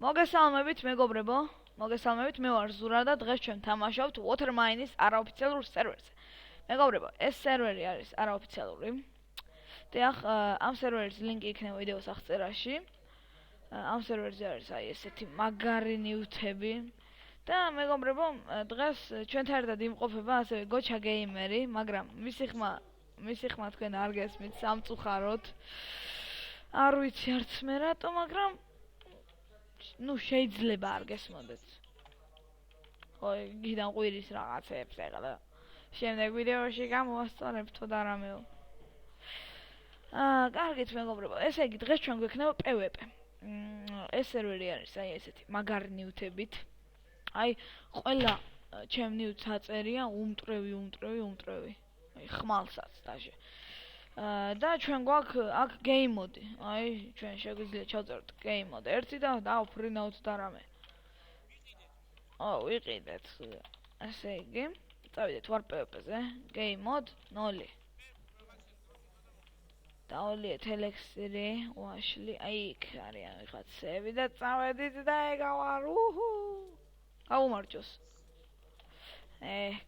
მოგესალმებით მეგობრებო, მოგესალმებით, მე ვარ ზურა და დღეს ჩვენ თამაშობთ Watermine-ის არაოფიციალურ სერვერზე. მეგობრებო, ეს სერვერი არის არაოფიციალური. დიახ, ამ სერვერის ლინკი იქნება ვიდეოს აღწერაში. ამ სერვერზე არის აი ესეთი მაგარი ნიუთები. და მეგობრებო, დღეს ჩვენთან ერთად იმყოფება ასევე გოჩა გეიმერი, მაგრამ მისი ხმა თქვენ არ გესმით სამწუხაროდ. არ ვიცი არც მე რატო, მაგრამ შეიძლება არ გესმოდეთ. ხო, გიდან ყვირის რაღაცებს ეხლა. შემდეგ ვიდეოში გამოვასწორებ თუ და რამეო. კარგით მეგობრებო, ესე იგი დღეს ჩვენ გვექნება PvP. ეს სერვერი არის აი ესეთი მაგარი ნიუთებით. აი ყველა ჩემ ნიუთს აწერია უმტრევი. აი ხმალსაც დაშე. და ჩვენ გვაქვს აქ game mode. აი ჩვენ შეგვიძლია ჩავწეროთ game mode 1 და დავფრინავთ და რამე. ვიყიდეთ. ასე იგი, წავიდეთ ვარ PvP-ზე, game mode 0. დავლიეთ ელექსირი, ვაშლი, აი იქ არიან ვიღაცები და წავედით და ეგავარ. გაუმარჯოს.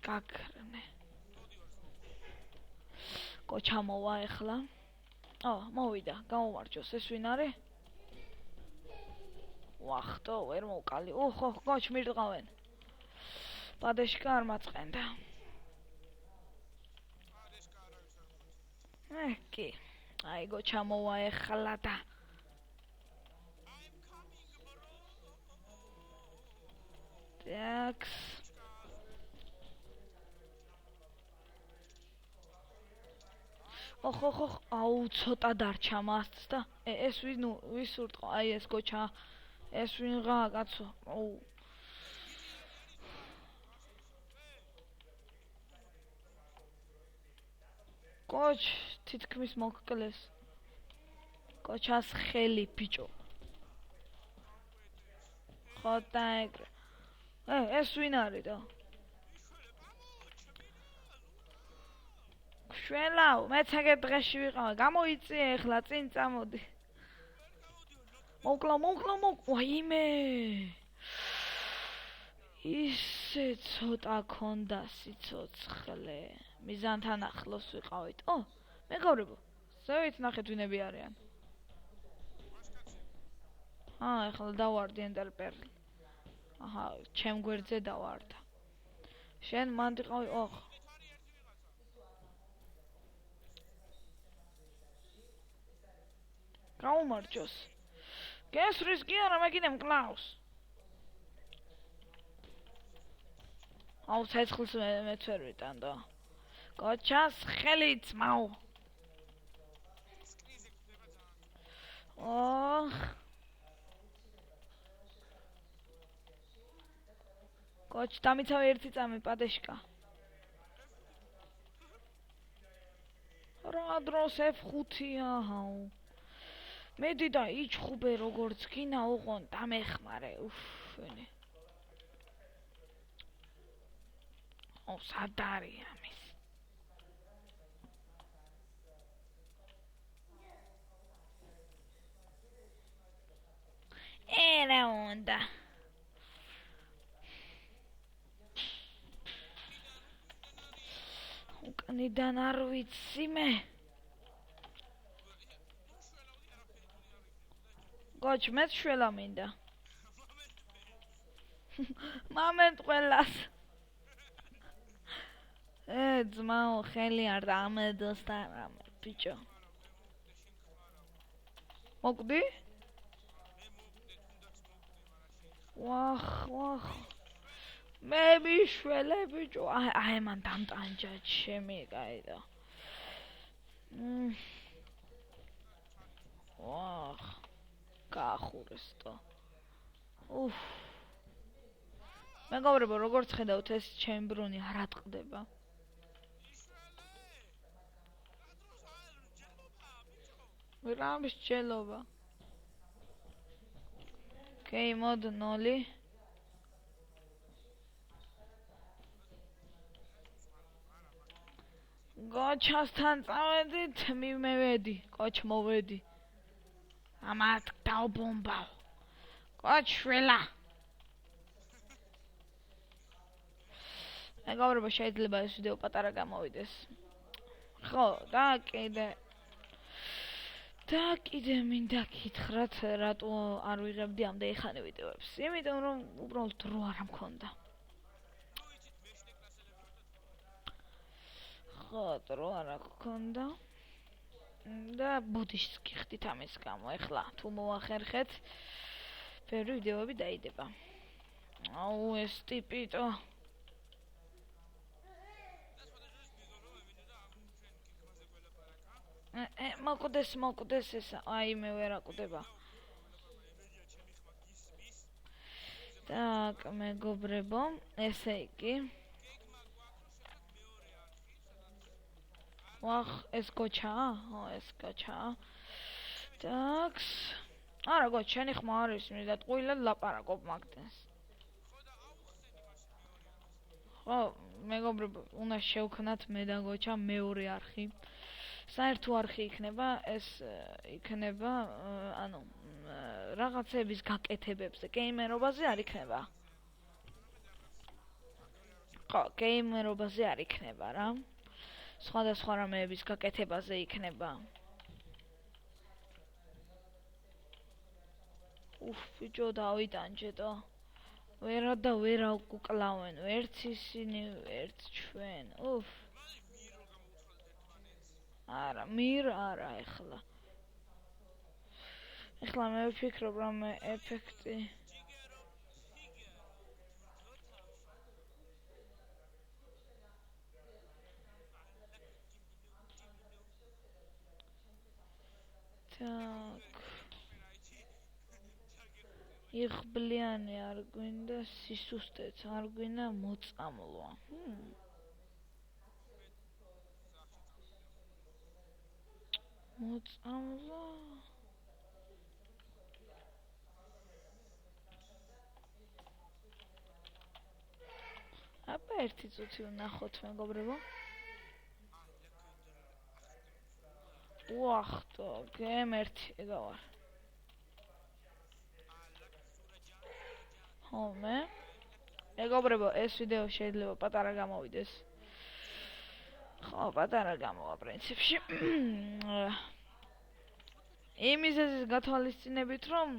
გაქრნე. გოჩა მოვა ეხლა. მოვიდა, გაუმარჯოს. ეს ვინ არის? ვახტო, ვერ მოვკალი. ხო, გოჩ მირდყავენ. პადეშკა არ მაწყენდა. კი. აი გოჩა მოვა ეხლა და დაქს. აუ ცოტა დარჩა მასც და ეს ვის ურტყვა? აი ეს გოჩა. ეს ვინღა კაცო? გოჩ თითქმის მოგკლეს. გოჩას ხელი ბიჭო. ხო და ეგრე. ეს ვინ არის და? შველავ, მეც ეგ დღეში ვიყავ. გამოიწიე ეხლა წინ წამოდი. მოკლა. ვაიმე. ისე ცოტა ქონდა სიცოცხლე. მიზანთან ახლოს ვიყავით. მეგობრებო, ზევით ნახეთ ვინები არიან. ეხლა დავარდი ender pearl. ჩემ გვერდზე დავარდა. შენ მანდ იყავი. გაუმარჯოს. გესვრის კი არა, მეკინე მკლავს. ცეცხლს მეც ვერ ვიტან და. გოჩას ხელით მაუ. გოჩ დამიცავე ერთი წამი პადეშკა. რა დროს F5-ია. მედი და იჩხუბე როგორც გინა ოღონ დამეხმარე. ვენი. სად არის ამის? რა უნდა? უკნიდან არ ვიცი მე. გოჩ მეც შველა მინდა. მამენტ ყველას. ძმაო, ხელი არ დამედოს და რამე, ბიჭო. მოკვდი? ვახ. მე მიშველე ბიჭო. აი მან დამტანჯა ჩემი გაიდა. ვახ. გაახურესტო. მეგობრებო, როგორც ხედავთ, ეს ჩემბრონი არ ატყდება. რამის ჯელობა? game mode 0. გოჩასთან წავედით, მივედი, კოჩ მოვედი. ამათ დავბომბავ. კოჩველა. მეგობრებო, შეიძლება ეს ვიდეო პატარა გამოვიდეს. ხო, და კიდე მინდა გითხრათ, რატო არ ვიღებდი ამდენი ხანი ვიდეოებს. იმიტომ რომ უბრალოდ დრო არ მქონდა. ხო, დრო არ მქონდა. და ბოდიშს გიხდით ამის გამო. ეხლა თუ მოახერხეთ, ბევრი ვიდეოები დაიდება. აუ, ეს ტიპიტო. მოკდეს ესა. აი, მე ვერ აკვდება. Так, მეგობრებო, ესე იგი. ვახ, ეს გოჩაა? ო, ეს გოჩაა. Так. არა, გოჩ, შენი ხმა არის, მინდა ტყუილად ლაპარაკობ მაგდენს. ხო, მეგობრებო, უნდა შევქნათ მე და გოჩა მეორე არხი. საერთო არხი იქნება, ეს იქნება, ანუ რაღაცების გაკეთებებზე, გეიმერობაზე არ იქნება. ხო, გეიმერობაზე არ იქნება რა. სხვადასხვა რამეების გაკეთებაზე იქნება. ბიჭო, დავიტანჯეთო. ვერა და ვერა გუკლავენ, ვერც ისინი, ვერც ჩვენ. არა, მირ არა ეხლა. ეხლა მე ვფიქრობ, რომ ეფექტი Так. იღბლიანი არ გვინდა, სისუსტეც არ გვინდა, მოწამლვა. მოწამლვა. აბა ერთი წუთი ვნახოთ, მეგობრებო. უახტო, გემერთი ეგავარ. ხოლმე. მეგობრებო, ეს ვიდეო შეიძლება პატარა გამოვიდეს. ხო, პატარა გამოვა პრინციპში. იმისეს გათვალისწინებით, რომ,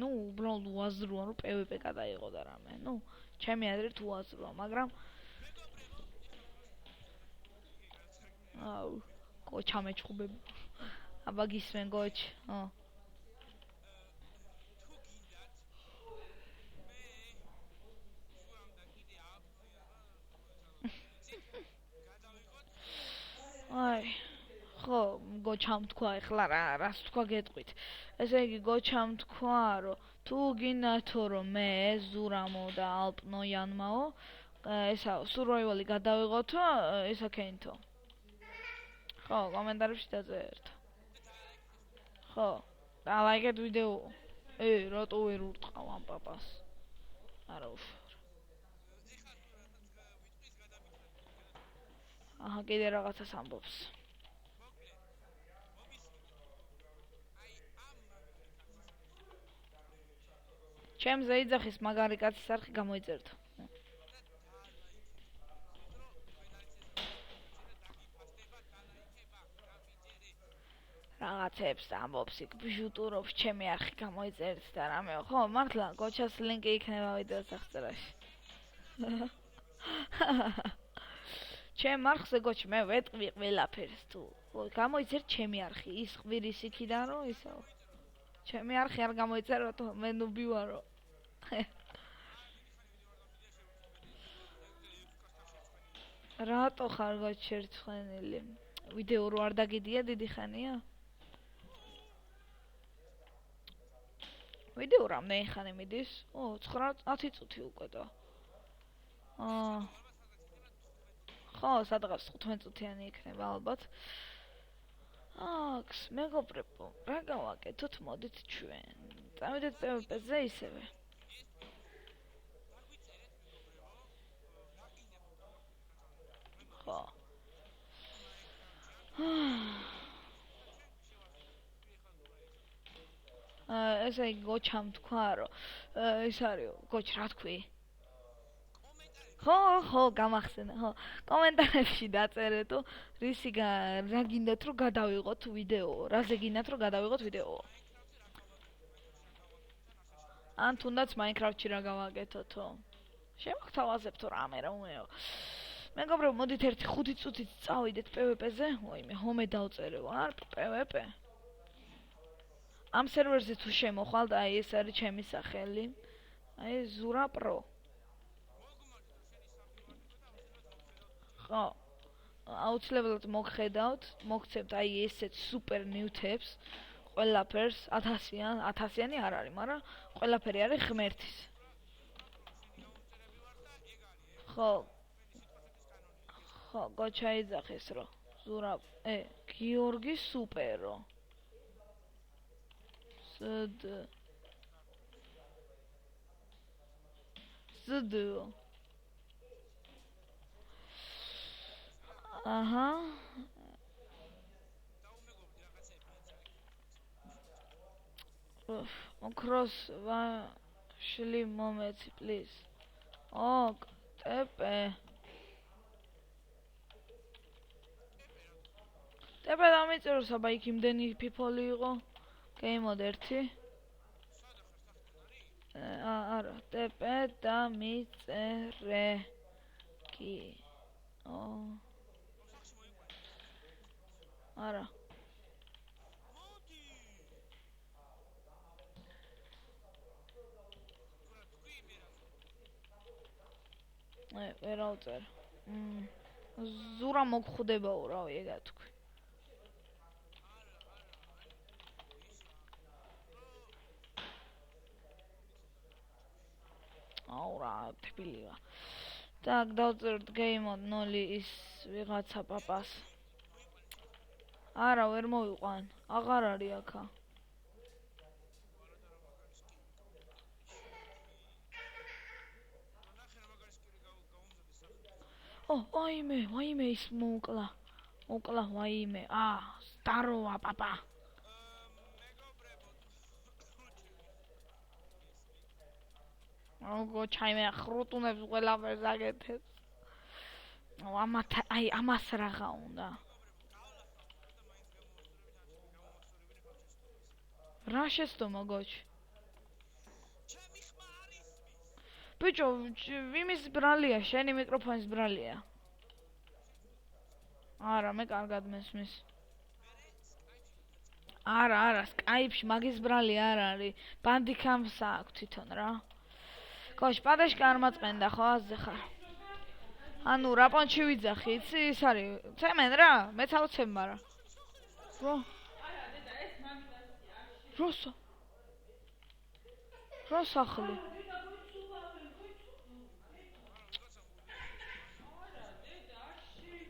უბრალოდ უაზროა, რომ PvP გადაიღო და რამე. ჩემი აზრით უაზროა, მაგრამ აუ, გოჩა მეჩხუბები. აბა გისმენ გოჩ, აი, ხო, გოჩამ თქვა ეხლა რას თქვა გეტყვით. ესე იგი გოჩამ თქვა, რომ თუ გინდათო რომ მე ზურამო და ალპნოიანმაო, ესა survival-ი გადავიღოთო, ესა ქენითო. ხო, კომენტარებში დაწერთ. ხო, და ლაიქეთ ვიდეო. რატო ვერ ურტყავ ამ პაპას? არა უშავარ. აჰა, კიდე რაღაცას ამბობს. ჩემზე იძახის მაგარი კაცის არხი გამოიწერთო. რაღაცებს ამბობს იქ ბიჟუტურობს, ჩემი არხი გამოიწერეთ და რამე. ხო, მართლა, გოჩას ლინკი იქნება ვიდეოს აღწერაში. ჩემ არხზე გოჩ მე ვეტყვი ყველაფერს თუ გამოიცერ ჩემი არხი, ის ხვირის იქიდან რომ ისო. ჩემი არხი არ გამოიწეროთ, მე ნუბი ვარო. რატო ხარ გოჩ შერცხვენილი? ვიდეო რო არ დაგიდია დიდი ხანია? ვიდეო რამდენი ხანი მიდის? 9-10 წუთი უკვე და. ხო, სადღაც 15 წუთიანი იქნება ალბათ. აქ, მეგობრებო, რა გავაკეთოთ, მოდით ჩვენ. წავიდეთ PvP-ზე ისევე. ხო. ესე იგი გოჩამ თქვა რომ ის არის გოჩ რა თქვი? ხო, გამახსენე, ხო. კომენტარებში დაწერეთო, რა გინდათ რომ გადავიღოთ ვიდეო, რაზე გინდათ რომ გადავიღოთ ვიდეო. ან თუნდაც Minecraft-ში რა გავაკეთოთო. შემოგთავაზებთო რამე რომეო. მეგობრებო, მოდით ერთი 5 წუთით წავიდეთ PvP-ზე. ვაიმე, ჰომე დავწერე ვარ, PvP. ამ სერვერზე თუ შემოხვალთ, აი ეს არის ჩემი სახელი. აი Zura Pro. ხო. აუცილებლად მოგხედავთ, მოგცემთ აი ესეთ სუპერ ნიუთებს. ყველაფერს 1000-იანი არ არის, მაგრამ ყველაფერი არის ღმერთის. ხო, გოჩაიძახეს რო. Zura, გიორგი სუპერო. ზდო. აჰა. ოქროს ვაშლი მომეცი, please. ტეპე. ტეპე დამიწერო, საბა იქ იმდენი people იყო. Game mode 1. არა, ტეპე დამიწერე. კი. არა. ვერ ავწერ. Zura მოგხვდებაო, რავი, ეგა თქვი. აურა, თბილია. Так, დავწერთ game mode 0 ის ვიღაცა პაპას. არა, ვერ მოვიყვან. აღარ არის აქა. ვაიმე ის მოკლა. ვაიმე. სტაროა პაპა. როგორ ჩაიმე ხრუტუნებს ყველაფერს აგეთებს. ამას რაღა უნდა. რა შეცდომა გოჩ? ბიჭო, ვიმის ბრალია, შენი მიკროფონის ბრალია. არა, მე კარგად მესმის. არა, Skype-ში მაგის ბრალი არ არის. Bandicam-ს აქვს თვითონ რა. გოჩ, პადაშკა არ მაწყენდა ხო, აზზე ხარ. ანუ რაპონჩი ვიძახი, იცი, ის არის. ცემენ რა, მეც ავცემ, მაგრამ. რო სახლი.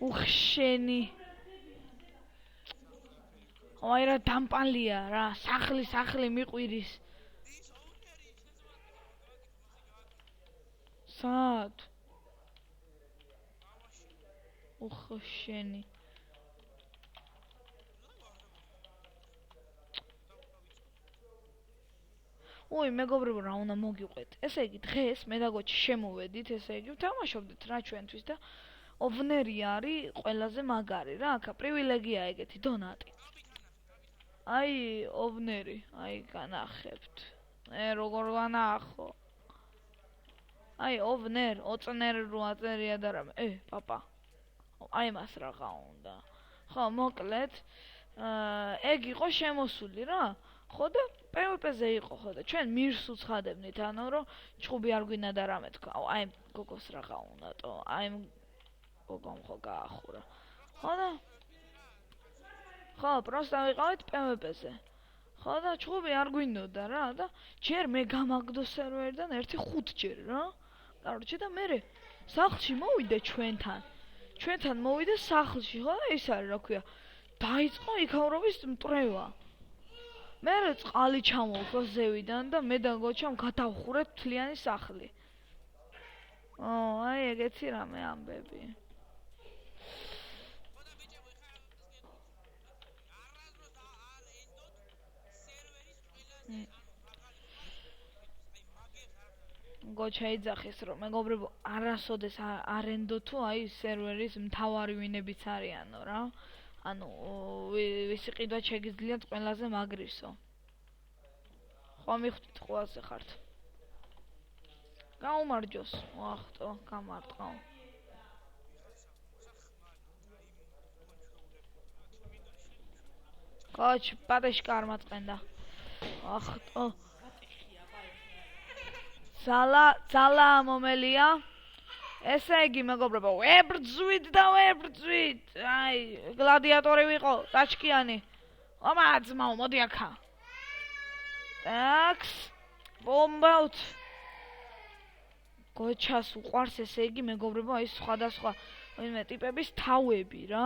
უხშენი. აი რა დამპალია რა, სახლი მიყვირის. სად? უხშენი. მეგობრებო, რა უნდა მოგიყვეთ. ესე იგი, დღეს მე და გოჩი შემოვედით, ესე იგი, ვთამაშობდით რა ჩვენთვის და ოვნერი არის ყველაზე მაგარი რა, აქა პრივილეგია ეგეთი დონატი. აი, ოვნერი, აი განახებთ. როგორ განახო. აი, ოცნერ რო აწერია და რამე. პაპა. აი მას რაღა უნდა. ხო, მოკლედ, ეგ იყო შემოსული რა. ხო და PvP-ზე იყო ხო და ჩვენ მირს უცხადებდით, ანუ რომ ჩხუბი არ გვინდა და რამე თქვა. აი გოგოს რაღა უნდაო. აი გოგომ ხო გაახურა. ხო და ხო, პროსტა ვიყავით PvP-ზე. ხო და ჩხუბი არ გვინდოდა რა და ჯერ მე გამაგდო სერვერიდან 5-ჯერ რა. კაროჩე და მე სახლში მოვიდე ჩვენთან. ჩვენთან მოვიდე სახლში, ხო და ის არის რა ქვია. დაიწყო იქაურობის მტრევა. მე წყალი ჩამოვხო ზევიდან და მე და გოჩამ გადავხურეთ მთლიანი სახლი. აი ეგეთი რამე ამბები. გოჩა იძახის რომ მეგობრებო არასოდეს არენდო თუ აი სერვერის მთავარი ვინებიც არიანო რა ანუ ვისი ყიდვა შეგიძლიათ ყველაზე მაგრისო ხო მიხვდით ყველაზე ხართ გაუმარჯოს ვახტო გამარტყო კოჩ პატეში კარმატყენდა ვახტო ძალა მომელია ესე იგი მეგობრებო ვებრძვით და ვებრძვით აი გლადიატორი ვიყო დაჩკიანი ომა ძმაო მოდი აქა ტაქს ბომბავთ გოჩას უყვარს ესე იგი მეგობრებო აი სხვადასხვა ვინმე ტიპების თავები რა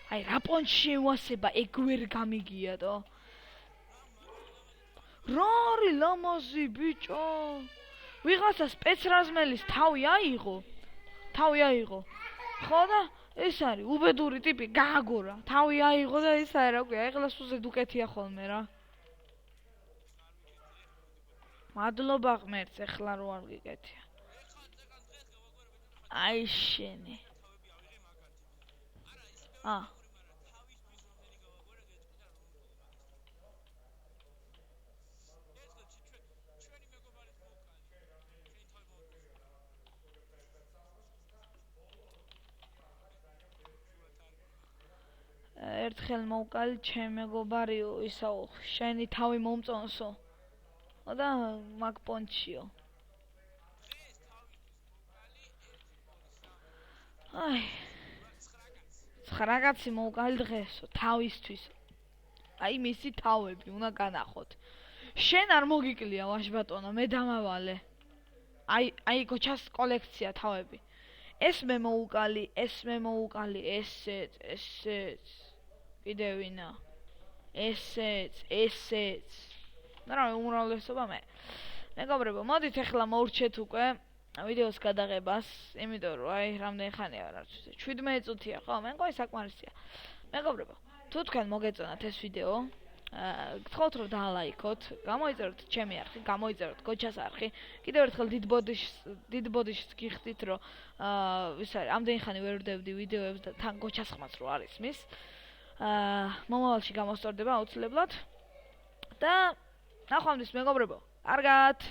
აი რა პონჩი ევასება ეგ ვერ გამიგიადო რა არის ლამაზი ბიჭო ვიღაცა სპეცრაზმელის თავი აიღო ხო და ეს არის უბედური ტიპი გააგორა თავი აიღო და ეს არის რა ქვია ეხლა სულზე დუკეთია ხოლმე რა მადლობა ღმერთს ეხლა რო არ გიკეთია აი შენი ერთხელ მოვკალი ჩემ მეგობარიო ისაო შენი თავი მომწონსო და მაგ პონჩიო აი 9 კაცი მოვკალი დღესო თავისთვის აი მისი თავები უნდა განახოთ შენ არ მოგიკლია ვაშბატონო მე დამავალე აი გოჩას კოლექცია თავები ეს მე მოვუკალი ესეც კიდე ვინა ესეც რა უმრავლესობა მე მეგობრებო მოდით ახლა მოვრჩეთ უკვე ვიდეოს გადაღებას იმიტომ რომ აი რამდენი ხანია არ ვიცი 17 წუთია ხო მეგობრებო საკმარისია მეგობრებო თუ თქვენ მოგეწონათ ეს ვიდეო გთხოვთ რომ დაალაიქოთ გამოიწეროთ ჩემი არხი გამოიწეროთ გოჩას არხი კიდევ ერთხელ დიდ ბოდიშს გიხდით რომ ის არის ამდენი ხანი ვერ ვდევდი ვიდეოებს და თან გოჩას ხმაც რო არის მის მომავალში გამოსწორდება აუცილებლად და ნახვამდის მეგობრებო კარგად